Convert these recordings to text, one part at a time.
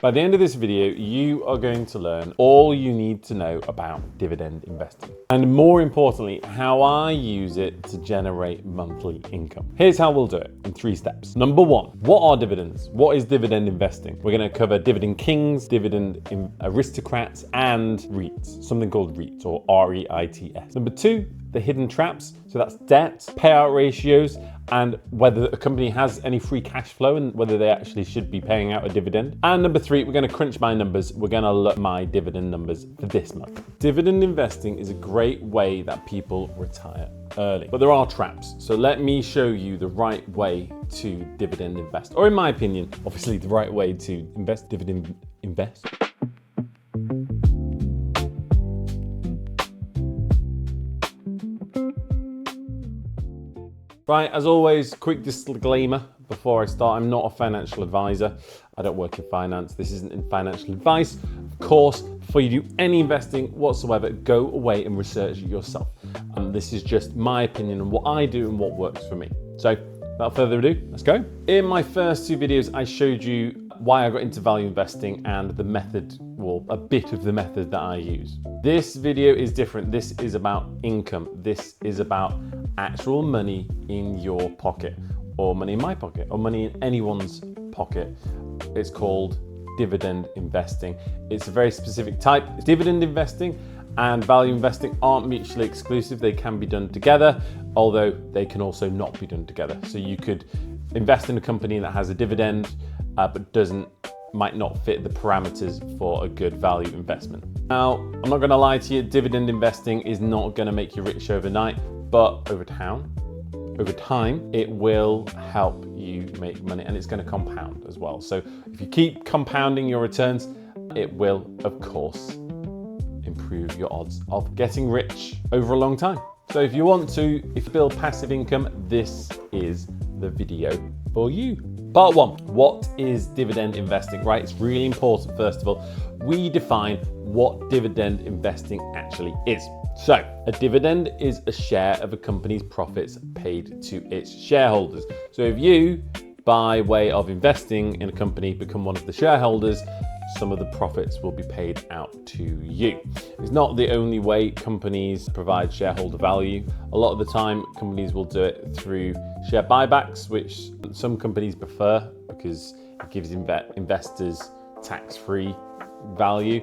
By the end of this video, you are going to learn all you need to know about dividend investing. And more importantly, how I use it to generate monthly income. Here's how we'll do it in 3 steps. Number 1, what are dividends? What is dividend investing? We're going to cover dividend kings, dividend aristocrats, and REITs, something called REITs or REITs. Number 2, the hidden traps. So that's debt, payout ratios, and whether a company has any free cash flow and whether they actually should be paying out a dividend. And number 3, we're going to crunch my numbers. We're going to look at my dividend numbers for this month. Dividend investing is a great way that people retire early, but there are traps. So let me show you the right way to dividend invest, or in my opinion, obviously the right way to dividend invest. Right, as always, quick disclaimer before I start. I'm not a financial advisor. I don't work in finance. This isn't financial advice. Of course, before you do any investing whatsoever, go away and research it yourself. This is just my opinion on what I do and what works for me. So, without further ado, let's go. In my first 2 videos, I showed you why I got into value investing and the method, well, a bit of the method that I use. This video is different. This is about income. This is about actual money in your pocket, or money in my pocket, or money in anyone's pocket. It's called dividend investing. It's a very specific type. Dividend investing and value investing aren't mutually exclusive. They can be done together, although they can also not be done together. So you could invest in a company that has a dividend, but might not fit the parameters for a good value investment. Now, I'm not going to lie to you, dividend investing is not going to make you rich overnight, but over time, it will help you make money, and it's going to compound as well. So if you keep compounding your returns, it will, of course, improve your odds of getting rich over a long time. So if you build passive income, this is the video for you. Part 1, what is dividend investing, right? It's really important, first of all, we define what dividend investing actually is. So a dividend is a share of a company's profits paid to its shareholders. So if you, by way of investing in a company, become one of the shareholders, some of the profits will be paid out to you. It's not the only way companies provide shareholder value. A lot of the time, companies will do it through share buybacks, which some companies prefer because it gives investors tax-free value.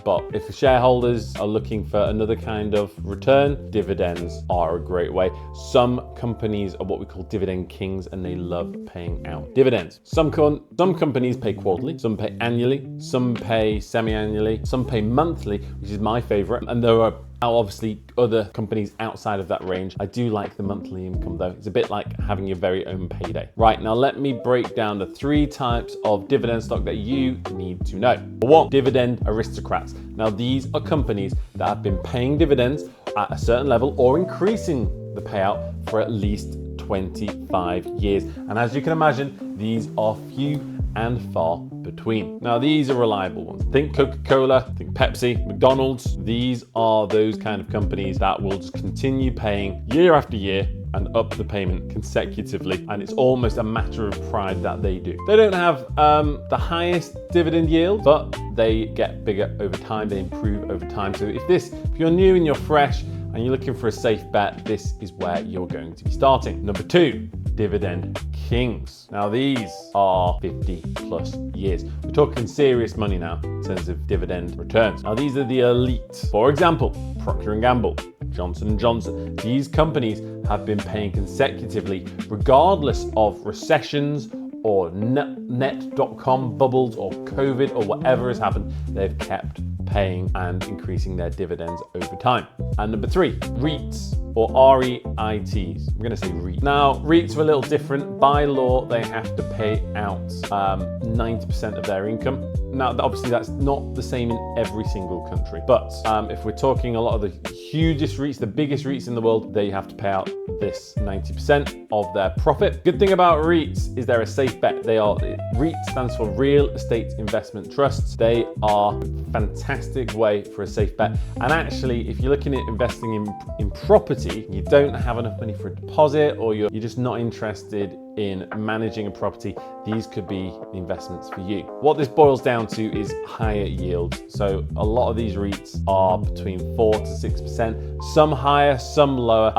But if the shareholders are looking for another kind of return, dividends are a great way. Some companies are what we call dividend kings, and they love paying out dividends. Some companies pay quarterly, some pay annually, some pay semi-annually, some pay monthly, which is my favorite. And there are obviously other companies outside of that range. I do like the monthly income though. It's a bit like having your very own payday. Right, now let me break down the 3 types of dividend stock that you need to know. 1, dividend aristocrats. Now these are companies that have been paying dividends at a certain level or increasing the payout for at least 25 years. And as you can imagine, these are few and far between. Now these are reliable ones. Think Coca-Cola, think Pepsi, McDonald's. These are those kind of companies that will just continue paying year after year and up the payment consecutively, and it's almost a matter of pride that they do. They don't have the highest dividend yield, but they get bigger over time, they improve over time. So if you're new and you're fresh and you're looking for a safe bet, this is where you're going to be starting. Number 2, dividend kings. Now these are 50+ years. We're talking serious money now in terms of dividend returns. Now these are the elite. For example, Procter & Gamble, Johnson & Johnson. These companies have been paying consecutively regardless of recessions or net.com bubbles or COVID or whatever has happened. They've kept paying and increasing their dividends over time. And number 3, REITs or REITs. I'm going to say REIT. Now, REITs are a little different. By law, they have to pay out 90% of their income. Now, obviously, that's not the same in every single country. But if we're talking a lot of the hugest REITs, the biggest REITs in the world, they have to pay out this 90% of their profit. Good thing about REITs is they're a safe bet. REIT stands for Real Estate Investment Trusts. They are a fantastic way for a safe bet. And actually, if you're looking at investing in property, you don't have enough money for a deposit, or you're just not interested in managing a property, these could be the investments for you. What this boils down to is higher yield. So a lot of these REITs are between 4 to 6%, some higher, some lower,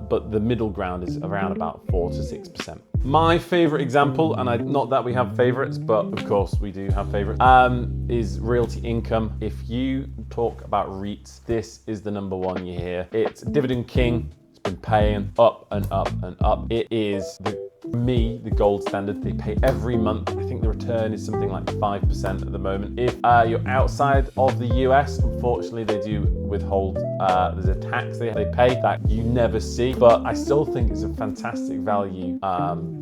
but the middle ground is around about 4 to 6%. My favorite example, and not that we have favorites, but of course we do have favorites, is Realty income. If you talk about REITs, this is the number one you hear. It's Dividend King. It's been paying up and up and up. It is the gold standard. They pay every month. I think the return is something like 5% at the moment. If you're outside of the US, unfortunately they do withhold, there's a tax they pay that you never see, but I still think it's a fantastic value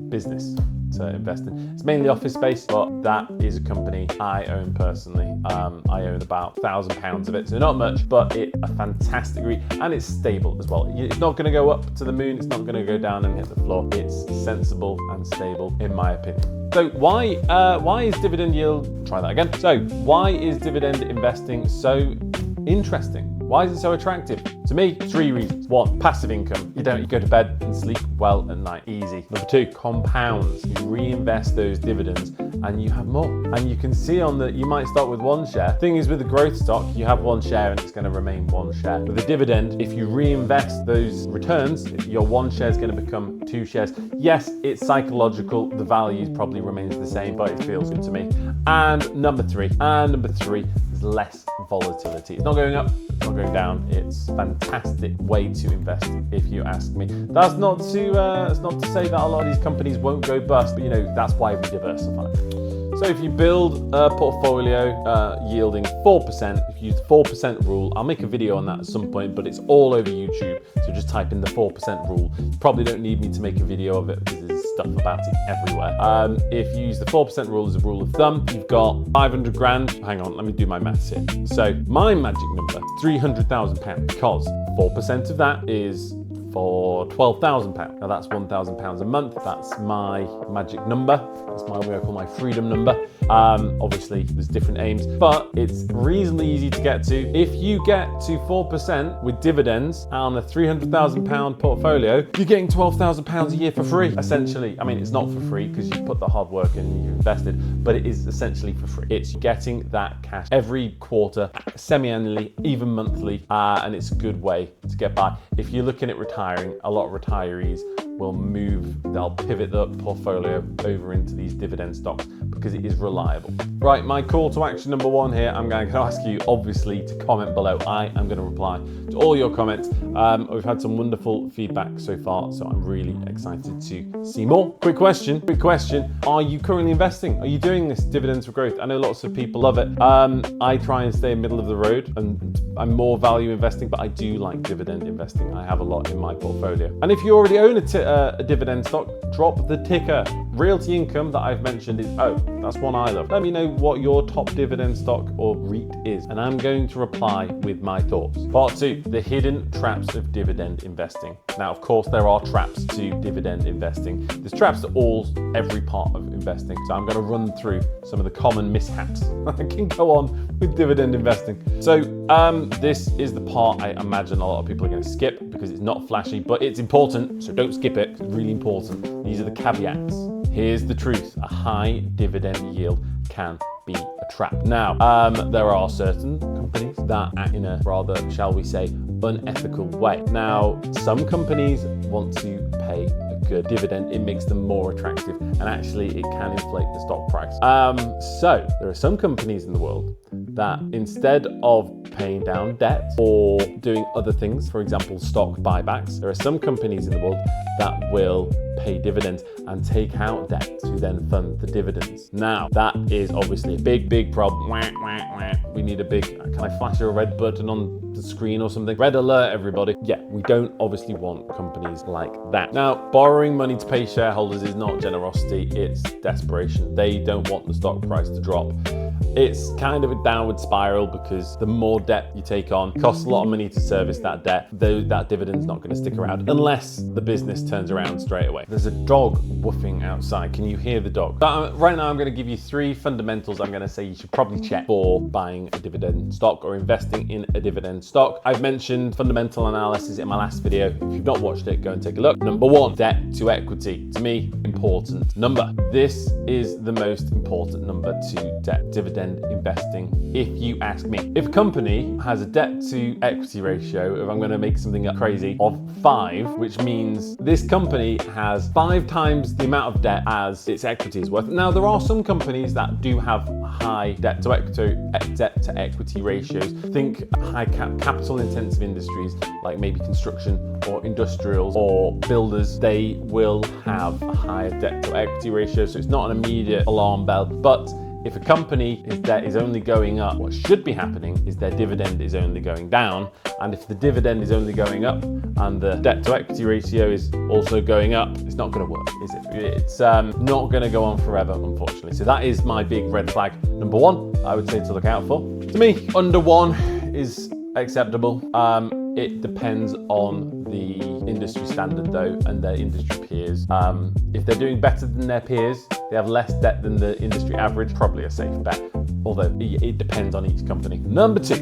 business to invest in. It's mainly office space, but that is a company I own personally. I own about £1,000 of it, so not much, but it's a fantastic REIT, and it's stable as well. It's not going to go up to the moon, it's not going to go down and hit the floor. It's sensible and stable, in my opinion. So why is dividend yield, try that again. So why is dividend investing so interesting? Why is it so attractive? To me, 3 reasons. 1, passive income. You go to bed and sleep well at night. Easy. Number 2, compounds. You reinvest those dividends and you have more. And you can see you might start with 1 share. Thing is, with the growth stock, you have 1 share and it's going to remain 1 share. With a dividend, if you reinvest those returns, your 1 share is going to become 2 shares. Yes, it's psychological. The value probably remains the same, but it feels good to me. And number 3, is less volatility. It's not going up, it's not going down. It's a fantastic way to invest, if you ask me. That's not to say that a lot of these companies won't go bust, but that's why we diversify. So if you build a portfolio yielding 4%, if you use the 4% rule, I'll make a video on that at some point, but it's all over YouTube. So just type in the 4% rule. You probably don't need me to make a video of it because there's stuff about it everywhere. If you use the 4% rule as a rule of thumb, you've got 500 grand. Hang on, let me do my maths here. So my magic number, £300,000, because 4% of that is for £12,000. Now that's £1,000 a month. That's my magic number. That's what I call my freedom number. Obviously there's different aims, but it's reasonably easy to get to. If you get to 4% with dividends on a £300,000 portfolio, you're getting £12,000 a year for free, essentially. I mean, it's not for free because you put the hard work in and you've invested, but it is essentially for free. It's getting that cash every quarter, semi-annually, even monthly, and it's a good way to get by. If you're looking at retiring, a lot of retirees they'll pivot the portfolio over into these dividend stocks because it is reliable. Right, my call to action number 1 here, I'm going to ask you obviously to comment below. I am going to reply to all your comments. We've had some wonderful feedback so far, so I'm really excited to see more. Quick question, are you currently investing? Are you doing this dividends for growth? I know lots of people love it. I try and stay middle of the road, and I'm more value investing, but I do like dividend investing. I have a lot in my portfolio. And if you already own a dividend stock, drop the ticker. Realty income that I've mentioned that's one I love. Let me know what your top dividend stock or REIT is, and I'm going to reply with my thoughts. Part 2, the hidden traps of dividend investing. Now, of course, there are traps to dividend investing. There's traps to every part of investing. So I'm going to run through some of the common mishaps that can go on with dividend investing. So this is the part I imagine a lot of people are going to skip because it's not flashy, but it's important. So don't skip it. It's really important. These are the caveats. Here's the truth. A high dividend yield can be a trap. Now, there are certain companies that act in a rather, shall we say, unethical way. Now, some companies want to pay a good dividend. It makes them more attractive, and actually it can inflate the stock price. So there are some companies in the world that instead of paying down debt or doing other things, for example, stock buybacks, there are some companies in the world that will pay dividends and take out debt to then fund the dividends. Now, that is obviously a big problem. We need a big, can I flash a red button on the screen or something? Red alert, everybody. Yeah, we don't obviously want companies like that. Now, borrowing money to pay shareholders is not generosity, it's desperation. They don't want the stock price to drop. it's kind of a downward spiral because the more debt you take on, it costs a lot of money to service that debt, though that dividend's not going to stick around unless the business turns around straight away. There's a dog woofing outside. Can you hear the dog? Right now I'm going to give you 3 fundamentals I'm going to say you should probably check for buying a dividend stock or investing in a dividend stock. I've mentioned fundamental analysis in my last video. If you've not watched it, go and take a look. Number 1, debt to equity. To me, important number. This is the most important number to dividend investing, if you ask me. If a company has a debt to equity ratio, if I'm going to make something up crazy, of 5, which means this company has 5 times the amount of debt as its equity is worth. Now, there are some companies that do have high debt to equity ratios. Think high capital intensive industries like maybe construction or industrials or builders. They will have a higher debt to equity ratio, so it's not an immediate alarm bell. But if a company's debt is only going up, what should be happening is their dividend is only going down. And if the dividend is only going up and the debt to equity ratio is also going up, it's not going to work, is it? It's not going to go on forever, unfortunately. So that is my big red flag. Number 1, I would say to look out for. To me, under 1 is acceptable. It depends on the industry standard though and their industry peers. If they're doing better than their peers, they have less debt than the industry average, probably a safe bet, although it depends on each company. Number 2,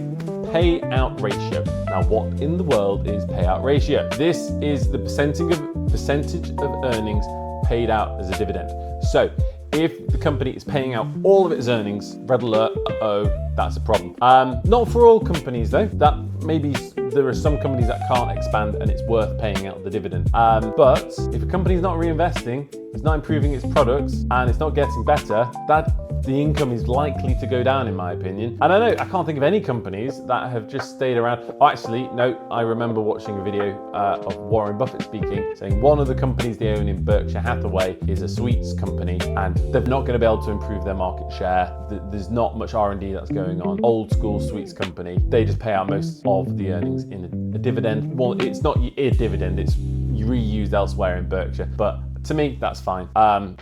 payout ratio. Now, what in the world is payout ratio? This is the percentage of earnings paid out as a dividend. So if the company is paying out all of its earnings, red alert, that's a problem. Not for all companies though. That maybe there are some companies that can't expand and it's worth paying out the dividend. But if a company is not reinvesting, it's not improving its products, and it's not getting better, the income is likely to go down, in my opinion. And I can't think of any companies that have just stayed around. Oh, actually, no, I remember watching a video of Warren Buffett speaking, saying one of the companies they own in Berkshire Hathaway is a sweets company, and they're not going to be able to improve their market share. There's not much R&D that's going on. Old school sweets company, they just pay out most of the earnings in a dividend. Well, it's not a dividend, it's reused elsewhere in Berkshire, but to me, that's fine.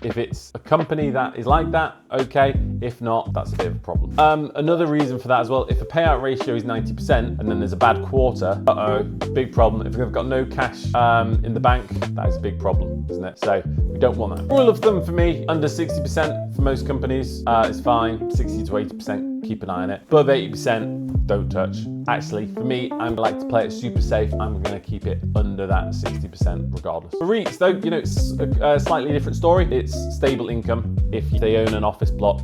If it's a company that is like that, okay. If not, that's a bit of a problem. Another reason for that as well, if a payout ratio is 90% and then there's a bad quarter, big problem. If they've got no cash in the bank, that is a big problem, isn't it? So we don't want that. Rule of thumb for me, under 60% for most companies is fine. 60 to 80%, keep an eye on it. Above 80%, don't touch. Actually, for me, I like to play it super safe. I'm going to keep it under that 60% regardless. For REITs though, it's a slightly different story. It's stable income. If they own an office block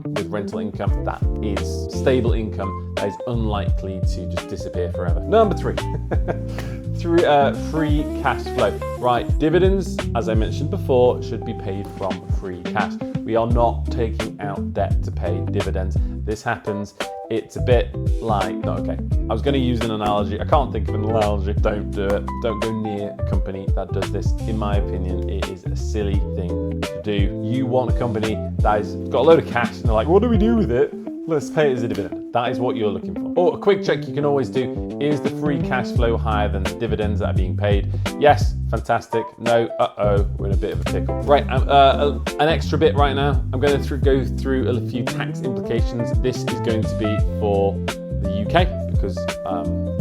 with rental income, that is stable income that is unlikely to just disappear forever. Number 3, free cash flow. Right, dividends, as I mentioned before, should be paid from free cash. We are not taking out debt to pay dividends. This happens. It's a bit like, okay, I was going to use an analogy. I can't think of an analogy. Don't do it. Don't go near a company that does this. In my opinion, it is a silly thing to do. You want a company that has got a load of cash and they're like, what do we do with it? Let's pay it as a dividend. That is what you're looking for. Or a quick check you can always do, is the free cash flow higher than the dividends that are being paid? Yes, fantastic. No, we're in a bit of a pickle. Right, an extra bit right now. I'm going to go through a few tax implications. This is going to be for the UK because I'm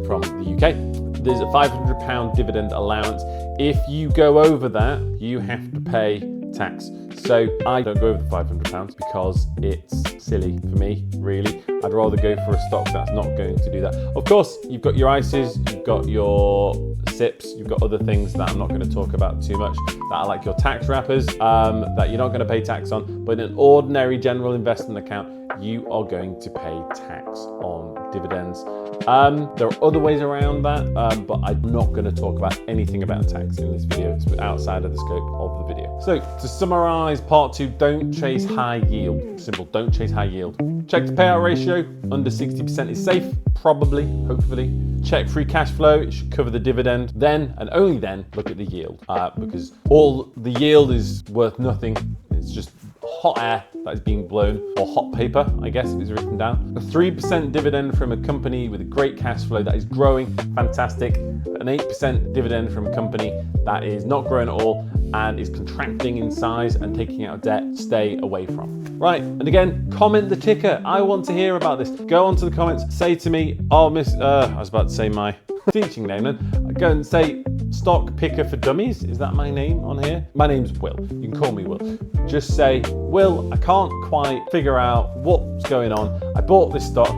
from the UK. There's a £500 dividend allowance. If you go over that, you have to pay tax. So I don't go over the £500 because it's silly for me, really. I'd rather go for a stock that's not going to do that. Of course, you've got your ISAs, you've got your SIPs, you've got other things that I'm not going to talk about too much that are like your tax wrappers that you're not going to pay tax on. But in an ordinary general investment account, you are going to pay tax on dividends. There are other ways around that, but I'm not going to talk about anything about tax in this video. It's outside of the scope of the video. So to summarize part 2, don't chase high yield. Simple, don't chase high yield. Check the payout ratio, under 60% is safe, probably, hopefully. Check free cash flow, it should cover the dividend. Then, and only then, look at the yield, because all the yield is worth nothing. It's just hot air that is being blown, or hot paper, I guess, if it's written down. A 3% dividend from a company with a great cash flow that is growing, fantastic. An 8% dividend from a company that is not growing at all, and is contracting in size and taking out debt, stay away from. Right, and again, comment the ticker. I want to hear about this. Go onto the comments, say to me, oh, I was about to say my teaching name then. Go and say Stock Picker for Dummies. Is that my name on here? My name's Will. You can call me Will. Just say, Will, I can't quite figure out what's going on. I bought this stock.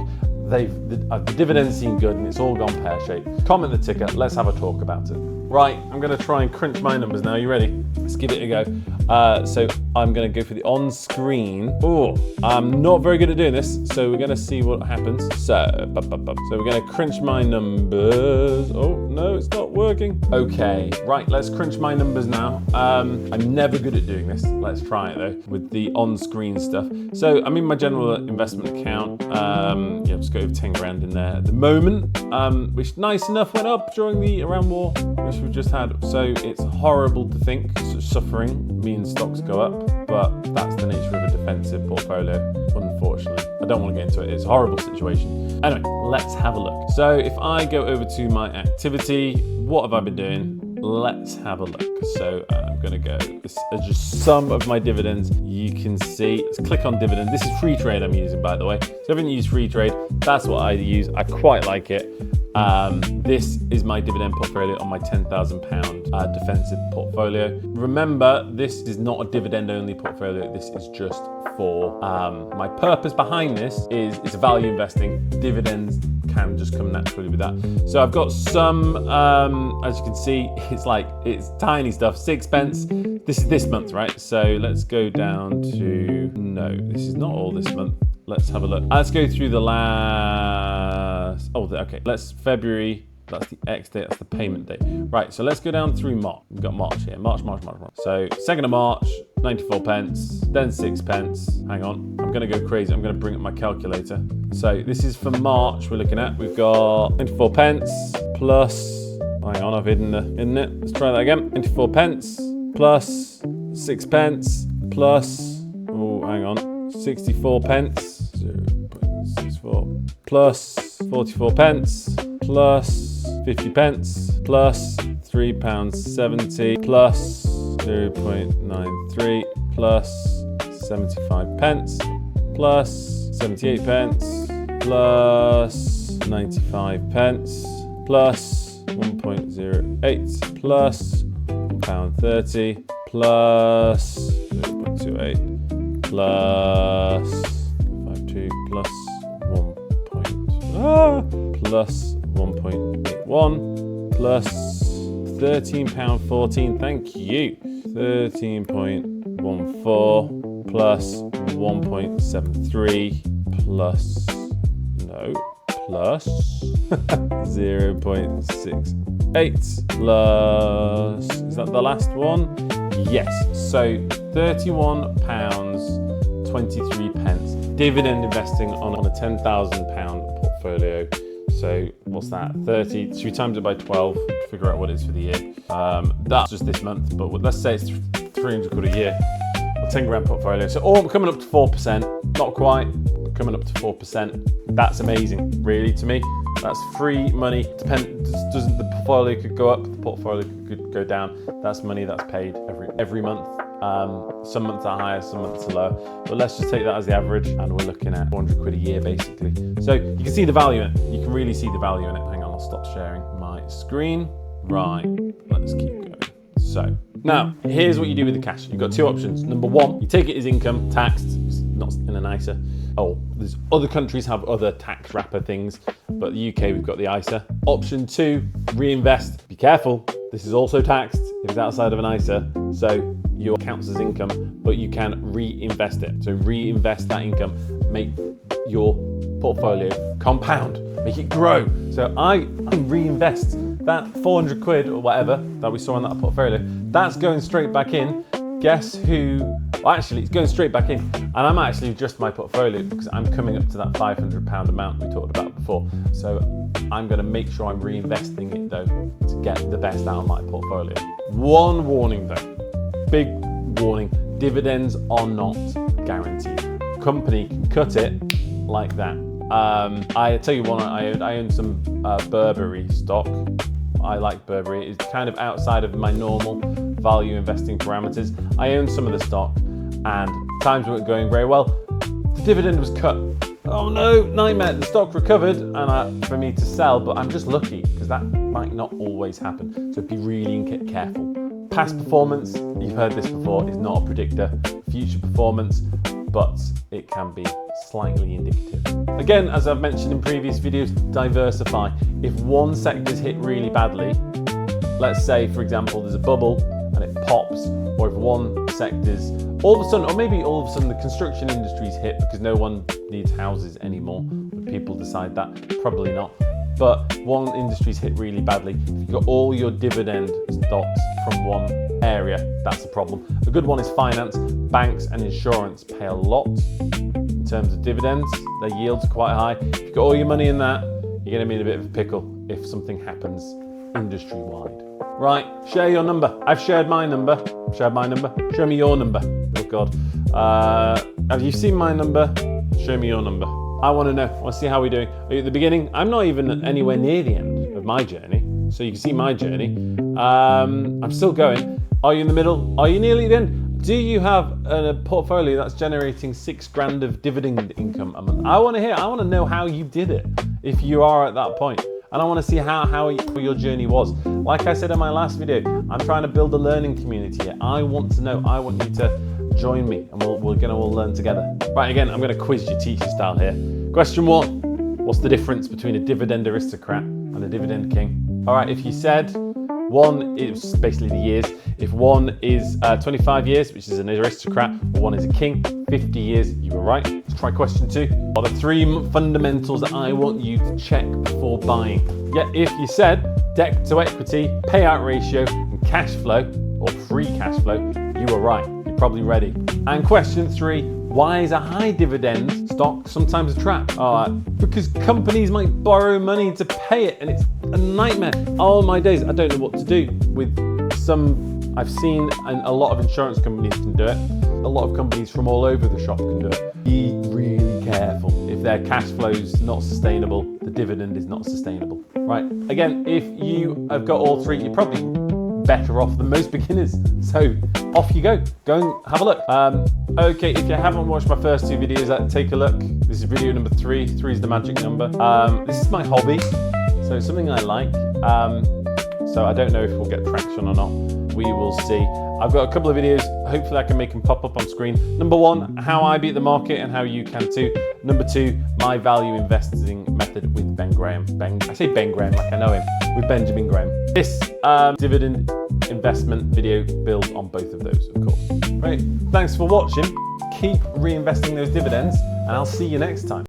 The dividends seem good and it's all gone pear-shaped. Comment the ticker. Let's have a talk about it. Right, I'm going to try and crunch my numbers now. You ready? Let's give it a go. So I'm going to go for the on-screen. Oh, I'm not very good at doing this, so we're going to see what happens. So we're going to crunch my numbers. Oh, no, it's not working. Okay, right, let's crunch my numbers now. I'm never good at doing this. Let's try it, though, with the on-screen stuff. So I'm in my general investment account. Yeah, just go over 10 grand in there at the moment, which nice enough went up during the Iran war, which we've just had. So it's horrible to think suffering means stocks go up, but that's the nature of a defensive portfolio, unfortunately. I don't want to get into it. It's a horrible situation. Anyway, let's have a look. So if I go over to my activity, what have I been doing? Let's have a look. So I'm going to go, this is just some of my dividends. You can see, let's click on dividend. This is free trade I'm using, by the way. So I haven't used free trade. That's what I use. I quite like it. This is my dividend portfolio on my £10,000 defensive portfolio. Remember, this is not a dividend only portfolio. This is just for my purpose behind this is it's value investing. Dividends can just come naturally with that. So I've got some, as you can see, it's tiny stuff, 6p. This is this month, right? So let's go down to, no, this is not all this month. Let's have a look. Let's go through the last, okay, let's February. That's the X date, that's the payment date. Right, so let's go down through March. We've got March here, March. So 2nd of March, 94p, then 6p. Hang on, I'm gonna go crazy. I'm gonna bring up my calculator. So this is for March we're looking at. We've got 94p plus, hang on, I've hidden it. Let's try that again. 94p plus 6p plus, oh, hang on, 64p, 0.64 plus 44p plus 50p plus £3.70 plus 0.93 plus 75p plus 78p plus 95p plus 1.08 plus £1.30 plus 0.28 plus 52 plus 1.81 plus £13.14. Thank you. 13.14 plus 1.73 plus 0.68 plus, is that the last one? Yes. So £31.23 dividend investing on a £10,000 portfolio. So what's that? 30. Should we times it by 12 to figure out what it is for the year? That's just this month, but let's say it's 300 quid a year. A 10 grand portfolio. So all coming up to 4%. Not quite, but coming up to 4%. That's amazing, really, to me. That's free money. Doesn't the portfolio could go up, the portfolio could go down. That's money that's paid every month. Some months are higher, some months are lower. But let's just take that as the average, and we're looking at 400 quid a year, basically. So you can see the value in it. You can really see the value in it. Hang on, I'll stop sharing my screen. Right, let's keep going. So now, here's what you do with the cash. You've got two options. Number one, you take it as income, taxed, it's not in an ISA. Oh, there's other countries have other tax wrapper things, but the UK, we've got the ISA. Option two, reinvest. Be careful, this is also taxed if it's outside of an ISA. So your counts as income, but you can reinvest it. So reinvest that income, make your portfolio compound, make it grow. So I reinvest that 400 quid or whatever that we saw on that portfolio. That's going straight back in. Guess who? Well, actually, it's going straight back in, and I'm actually just my portfolio because I'm coming up to that £500 amount we talked about before. So I'm going to make sure I'm reinvesting it though to get the best out of my portfolio. One warning though, big warning: dividends are not guaranteed. Company can cut it like that. I tell you what, I own some Burberry stock. I like Burberry. It's kind of outside of my normal value investing parameters. I owned some of the stock and times weren't going very well. The dividend was cut. Oh no, nightmare. The stock recovered for me to sell, but I'm just lucky because that might not always happen. So be really careful. Past performance, you've heard this before, is not a predictor of future performance, but it can be slightly indicative. Again, as I've mentioned in previous videos, diversify. If one sector's hit really badly, let's say, for example, there's a bubble and it pops, or if one sector's all of a sudden, or maybe all of a sudden the construction industry's hit because no one needs houses anymore. Would people decide that? Probably not. But one industry's hit really badly. If you've got all your dividend stocks from one area, that's a problem. A good one is finance. Banks and insurance pay a lot in terms of dividends. Their yields are quite high. If you've got all your money in that, you're going to be in a bit of a pickle if something happens industry-wide. Right, share your number. I've shared my number. Show me your number. Oh God. Have you seen my number? Show me your number. I want to know. I want to see how we're doing. Are you at the beginning? I'm not even anywhere near the end of my journey, so you can see my journey. I'm still going. Are you in the middle? Are you nearly at the end? Do you have a portfolio that's generating $6,000 of dividend income a month? I want to hear. I want to know how you did it if you are at that point. And I want to see how your journey was. Like I said in my last video, I'm trying to build a learning community here. I want to know. I want you to join me, and we're going to all learn together. Right, again, I'm going to quiz you teacher style here. Question 1. What's the difference between a dividend aristocrat and a dividend king? All right, if you said 1 is basically the years. If 1 is 25 years, which is an aristocrat, or 1 is a king, 50 years, you were right. Let's try question 2. What are the 3 fundamentals that I want you to check before buying? Yeah, if you said debt to equity, payout ratio, and cash flow, or free cash flow, you were right. You're probably ready. And question 3, why is a high dividend stock sometimes a trap? Because companies might borrow money to pay it, and it's a nightmare. All my days, I don't know what to do with some. I've seen, and a lot of insurance companies can do it. A lot of companies from all over the shop can do it. Be really careful. If their cash flow is not sustainable, the dividend is not sustainable. Right, again, if you have got all 3, you're probably better off than most beginners. So off you go. Go and have a look. Okay, if you haven't watched my first 2 videos, take a look. This is video number 3. 3 is the magic number. This is my hobby, so it's something I like. So I don't know if we'll get traction or not. We will see. I've got a couple of videos. Hopefully I can make them pop up on screen. Number 1, how I beat the market and how you can too. Number 2, my value investing method with Ben Graham. I say Ben Graham like I know him. With Benjamin Graham. This dividend investment video builds on both of those, of course. Right, thanks for watching. Keep reinvesting those dividends, and I'll see you next time.